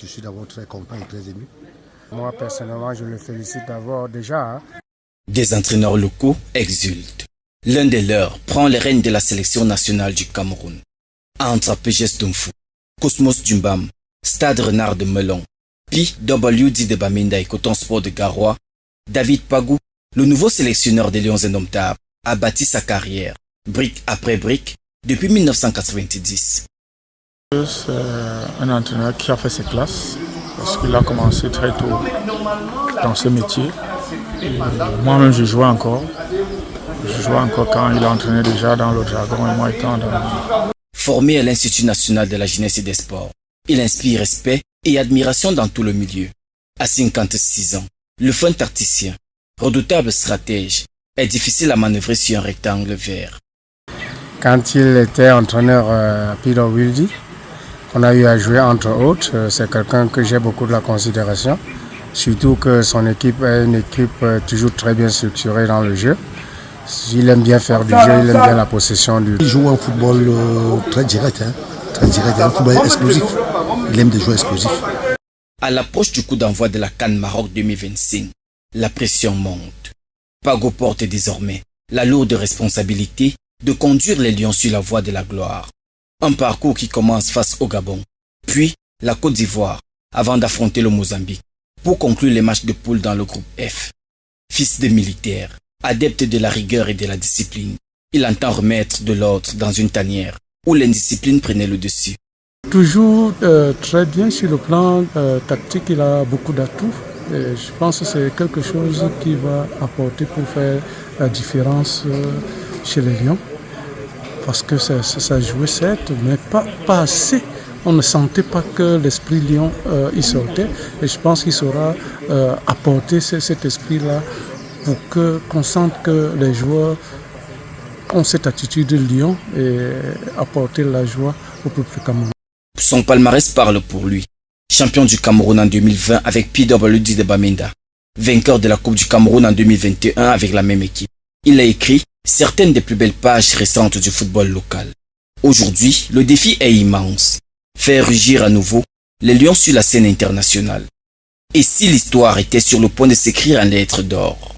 Je suis d'abord très content et très ému. Moi, personnellement, je le félicite d'avoir déjà. Des entraîneurs locaux exultent. L'un des leurs prend les rênes de la sélection nationale du Cameroun. Entre PGS Domfou, Cosmos Dumbam, Stade Renard de Melon, PWD de Bamenda et Coton Sport de Garoua, David Pagou, le nouveau sélectionneur des Lions Indomptables, a bâti sa carrière, brique après brique, depuis 1990. C'est un entraîneur qui a fait ses classes parce qu'il a commencé très tôt dans ce métier. Moi-même, je jouais encore. Je jouais encore quand il entraînait déjà dans le Dragon et moi étant dans... Formé à l'Institut national de la jeunesse et des sports, il inspire respect et admiration dans tout le milieu. À 56 ans, le fin tacticien, redoutable stratège, est difficile à manœuvrer sur un rectangle vert. Quand il était entraîneur à PWD, on a eu à jouer entre autres. C'est quelqu'un que j'ai beaucoup de la considération. Surtout que son équipe est une équipe toujours très bien structurée dans le jeu. Il aime bien faire du jeu, il aime bien la possession du... Il joue un football très direct, un football explosif. Il aime des joueurs explosifs. À l'approche du coup d'envoi de la CAN Maroc 2025, la pression monte. Pagou porte désormais la lourde responsabilité de conduire les Lions sur la voie de la gloire. Un parcours qui commence face au Gabon, puis la Côte d'Ivoire, avant d'affronter le Mozambique, pour conclure les matchs de poule dans le groupe F. Fils de militaire, adepte de la rigueur et de la discipline, il entend remettre de l'ordre dans une tanière où l'indiscipline prenait le dessus. Toujours très bien sur le plan tactique, il a beaucoup d'atouts. Je pense que c'est quelque chose qui va apporter pour faire la différence chez les Lions. Parce que ça jouait certes, mais pas assez. On ne sentait pas que l'esprit Lion y sortait. Et je pense qu'il saura apporter cet esprit-là pour qu'on sente que les joueurs ont cette attitude de Lion et apporter la joie au peuple camerounais. Son palmarès parle pour lui. Champion du Cameroun en 2020 avec PWD de Bamenda. Vainqueur de la Coupe du Cameroun en 2021 avec la même équipe. Il a écrit certaines des plus belles pages récentes du football local. Aujourd'hui, le défi est immense. Faire rugir à nouveau les Lions sur la scène internationale. Et si l'histoire était sur le point de s'écrire en lettres d'or?